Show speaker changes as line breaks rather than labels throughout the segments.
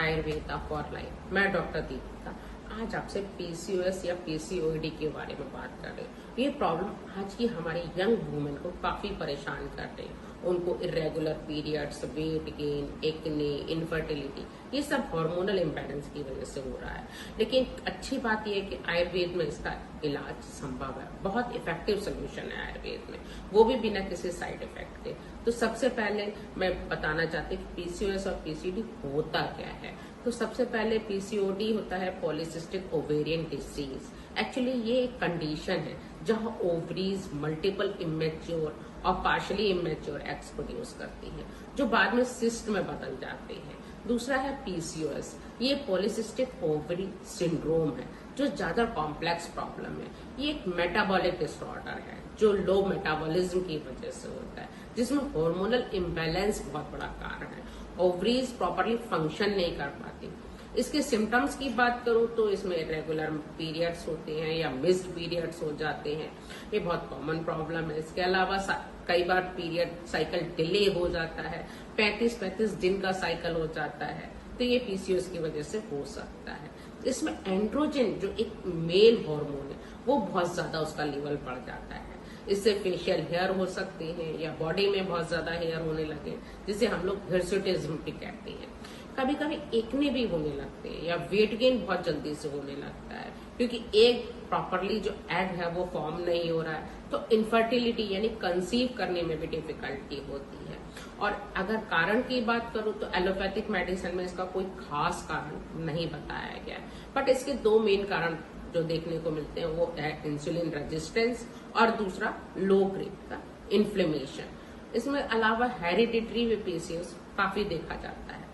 Ayurveda for life. मैं doctor Deepika आज आपसे पीसीओएस या पीसीओडी के बारे में बात कर रही हूँ। ये प्रॉब्लम आज की हमारी यंग वुमेन को काफी परेशान कर रही है। उनको irregular periods, weight gain, acne, infertility, ये सब हार्मोनल इम्बैलेंस की वजह से हो रहा है। लेकिन अच्छी बात यह है कि आयुर्वेद में इसका इलाज संभव है। बहुत इफेक्टिव सोल्यूशन है आयुर्वेद में, वो भी बिना किसी साइड इफेक्ट के। तो सबसे पहले मैं बताना चाहती हूँ कि पीसीओएस और पीसीओडी होता क्या है। तो सबसे पहले पीसीओडी होता है पॉलीसिस्टिक ओवेरियन डिसीज। एक्चुअली ये एक कंडीशन है जहां ओवरीज मल्टीपल इमेच्योर और पार्शली इमेच्योर एग्स प्रोड्यूस करती है, जो बाद में सिस्ट में बदल जाते हैं। दूसरा है पीसीओएस, ये पॉलीसिस्टिक ओवरी सिंड्रोम है, जो ज्यादा कॉम्प्लेक्स प्रॉब्लम है। ये एक मेटाबॉलिक डिसऑर्डर है जो लो मेटाबॉलिज्म की वजह से होता है, जिसमें हार्मोनल इम्बैलेंस बहुत बड़ा कारण है। ओवरीज प्रॉपरली फंक्शन नहीं कर पाती। इसके सिम्टम्स की बात करूं तो इसमें इरेगुलर पीरियड्स होते हैं या मिस्ड पीरियड्स हो जाते हैं, ये बहुत कॉमन प्रॉब्लम है। इसके अलावा कई बार पीरियड साइकिल डिले हो जाता है, 35-35 दिन का साइकिल हो जाता है, तो ये पीसीओएस की वजह से हो सकता है। इसमें एंड्रोजन जो एक मेल हार्मोन है वो बहुत ज्यादा उसका लेवल बढ़ जाता है। इससे फेशियल हेयर हो सकते हैं या बॉडी में बहुत ज्यादा हेयर होने लगे, जिसे हम लोग हिर्सुटिज्म भी कहते हैं। कभी कभी एक्ने भी होने लगते हैं या वेट गेन बहुत जल्दी से होने लगता है, क्योंकि एग प्रॉपरली जो एग है वो फॉर्म नहीं हो रहा है। तो इनफर्टिलिटी यानी कंसीव करने में भी डिफिकल्टी होती है। और अगर कारण की बात करूं तो एलोपैथिक मेडिसिन में इसका कोई खास कारण नहीं बताया गया है, बट इसके दो मेन कारण जो देखने को मिलते हैं वो है इंसुलिन रेजिस्टेंस और दूसरा लो ग्रेड का इन्फ्लेमेशन। इसमें अलावा हेरिडिटरी में पीसीओएस काफी देखा जाता है।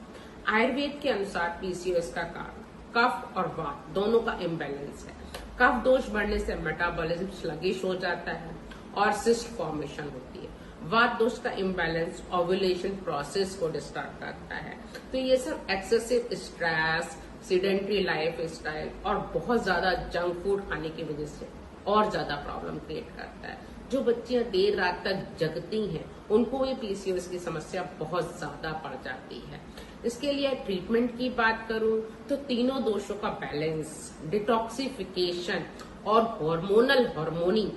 आयुर्वेद के अनुसार पीसीओएस का कारण कफ और वात दोनों का इम्बैलेंस है। कफ दोष बढ़ने से मेटाबॉलिज्म स्लगिश हो जाता है और सिस्ट फॉर्मेशन होती है। वात दोष का इम्बैलेंस ओव्यूलेशन प्रोसेस को डिस्टर्ब करता है। तो ये सब excessive stress, sedentary life style और बहुत ज्यादा जंक फूड खाने की वजह से और ज्यादा प्रॉब्लम क्रिएट करता है। जो बच्चियां देर रात तक जगती हैं उनको ये पीसीओएस की समस्या बहुत ज्यादा बढ़ जाती है। इसके लिए ट्रीटमेंट की बात करूं तो तीनों दोषों का बैलेंस, डिटॉक्सिफिकेशन और हार्मोनी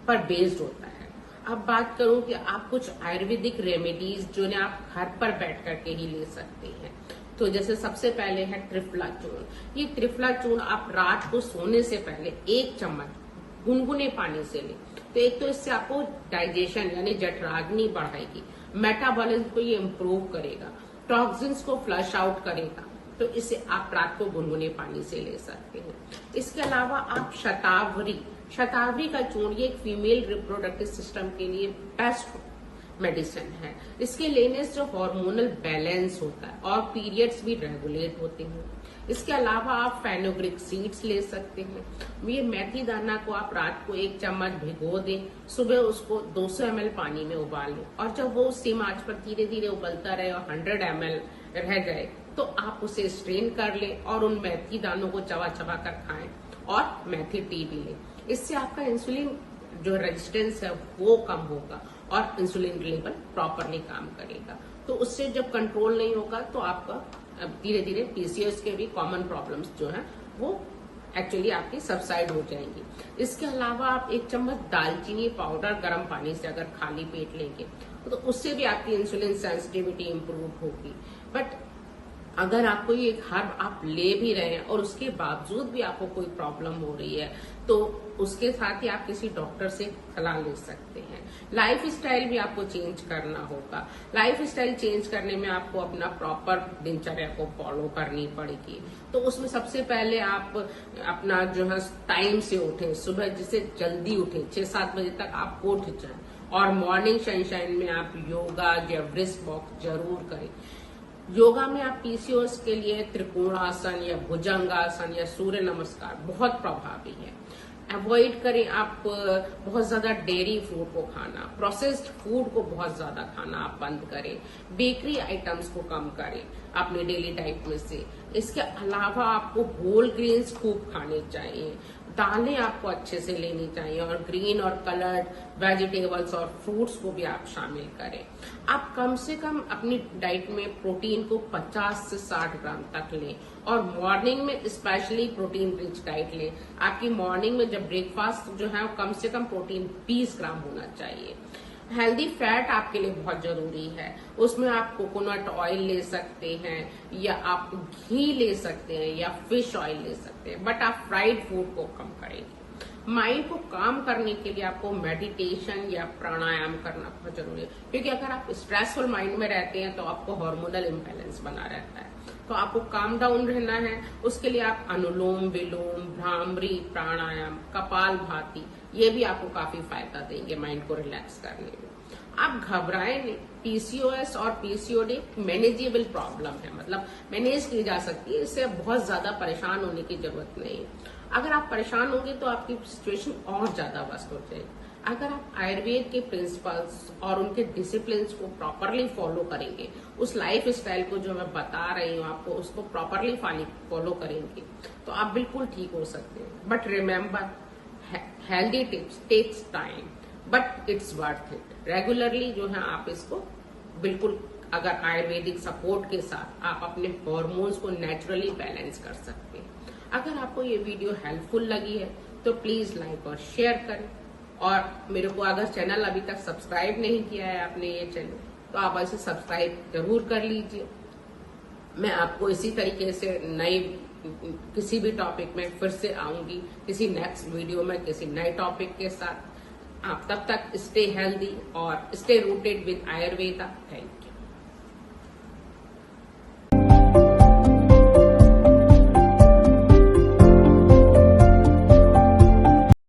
पर बेस्ड होता है। अब बात करूं कि आप कुछ आयुर्वेदिक रेमेडीज जो आप घर पर बैठ करके ही ले सकते हैं, तो जैसे सबसे पहले है त्रिफला चूर्ण। ये त्रिफला चूर्ण आप रात को सोने से पहले 1 चम्मच गुनगुने पानी से लें। तो एक तो इससे आपको डाइजेशन यानी जठराग्नि बढ़ाएगी, मेटाबॉलिज्म को ये इम्प्रूव करेगा, टॉक्सिन्स को फ्लश आउट करेगा। तो इसे आप रात को गुनगुने पानी से ले सकते हैं। इसके अलावा आप शतावरी का चूर्ण, ये एक फीमेल रिप्रोडक्टिव सिस्टम के लिए बेस्ट मेडिसिन है। इसके लेने से जो हार्मोनल बैलेंस होता है और पीरियड्स भी रेगुलेट होते हैं। इसके अलावा आप फेनुग्रीक सीड्स ले सकते हैं। ये मेथी दाना को आप रात को 1 चम्मच भिगो दें, सुबह उसको 200 ml पानी में उबाल लें, और जब वो सेम आंच पर धीरे धीरे उबलता रहे और 100 ml रह जाए तो आप उसे स्ट्रेन कर लें और उन मेथी दानों को चबा चबा कर खाएं और मेथी टी भी लें। इससे आपका इंसुलिन जो रेजिस्टेंस है वो कम होगा और इंसुलिन लेवल प्रॉपरली काम करेगा। तो उससे जब कंट्रोल नहीं होगा तो आपका धीरे धीरे पीसीओएस के भी कॉमन प्रॉब्लम्स जो है वो एक्चुअली आपकी सबसाइड हो जाएंगी। इसके अलावा आप 1 चम्मच दालचीनी पाउडर गर्म पानी से अगर खाली पेट लेंगे तो उससे भी आपकी इंसुलिन सेंसिटिविटी इंप्रूव होगी। बट अगर आपको ये हर्ब आप ले भी रहे हैं और उसके बावजूद भी आपको कोई प्रॉब्लम हो रही है तो उसके साथ ही आप किसी डॉक्टर से सलाह ले सकते हैं। लाइफ स्टाइल भी आपको चेंज करना होगा। लाइफ स्टाइल चेंज करने में आपको अपना प्रॉपर दिनचर्या को फॉलो करनी पड़ेगी। तो उसमें सबसे पहले आप अपना जो है टाइम से उठें, सुबह जिसे जल्दी उठें, 6-7 बजे तक आप उठ जाएं और मॉर्निंग सनशाइन में आप योगा या ब्रिस्क वॉक जरूर करें। योगा में आप पीसीओएस के लिए त्रिकोणासन या भुजंगासन या सूर्य नमस्कार बहुत प्रभावी है। अवॉइड करें आप बहुत ज्यादा डेयरी फूड को खाना, प्रोसेस्ड फूड को बहुत ज्यादा खाना आप बंद करें, बेकरी आइटम्स को कम करें अपने डेली डाइट में से। इसके अलावा आपको होल ग्रेन्स खूब खाने चाहिए, दालें आपको अच्छे से लेनी चाहिए और ग्रीन और कलर्ड वेजिटेबल्स और फ्रूट्स को भी आप शामिल करें। आप कम से कम अपनी डाइट में प्रोटीन को 50 से 60 ग्राम तक लें और मॉर्निंग में स्पेशली प्रोटीन रिच डाइट लें। आपकी मॉर्निंग में जब ब्रेकफास्ट जो है वो कम से कम प्रोटीन 20 ग्राम होना चाहिए। हेल्दी फैट आपके लिए बहुत जरूरी है, उसमें आप कोकोनट ऑयल ले सकते हैं या आप घी ले सकते हैं या फिश ऑयल ले सकते हैं, बट आप फ्राइड फूड को कम करेंगे। माइंड को काम करने के लिए आपको मेडिटेशन या प्राणायाम करना बहुत जरूरी है, क्योंकि अगर आप स्ट्रेसफुल माइंड में रहते हैं तो आपको हार्मोनल इम्बैलेंस बना रहता है। तो आपको काम डाउन रहना है, उसके लिए आप अनुलोम विलोम, भ्रामरी प्राणायाम, कपालभाति, ये भी आपको काफी फायदा देंगे माइंड को रिलैक्स करने में। आप घबराएं नहीं, पीसीओएस और पीसीओडी मैनेजेबल प्रॉब्लम है, मतलब मैनेज की जा सकती है, इससे बहुत ज्यादा परेशान होने की जरूरत नहीं है। अगर आप परेशान होंगे तो आपकी सिचुएशन और ज्यादा वर्स्ट हो जाएगी। अगर आप आयुर्वेद के प्रिंसिपल्स और उनके डिसिप्लिन को प्रॉपरली फॉलो करेंगे, उस लाइफ स्टाइल को जो मैं बता रही हूँ आपको, उसको प्रॉपरली फॉलो करेंगे तो आप बिल्कुल ठीक हो सकते हैं। But remember, healthy tips takes time but it's worth it. Regularly जो है आप इसको बिल्कुल, अगर आयुर्वेदिक सपोर्ट के साथ आप अपने हॉर्मोन्स को नेचुरली बैलेंस कर सकते हैं। अगर आपको ये वीडियो हेल्पफुल लगी है तो प्लीज लाइक और शेयर करें, और मेरे को अगर चैनल अभी तक सब्सक्राइब नहीं किया है आपने ये चैनल, तो आप इसे सब्सक्राइब जरूर कर लीजिए। मैं आपको इसी तरीके से नई किसी भी टॉपिक में फिर से आऊंगी, किसी नेक्स्ट वीडियो में किसी नए टॉपिक के साथ। आप तब तक स्टे हेल्दी और stay rooted with Ayurveda. Thank you.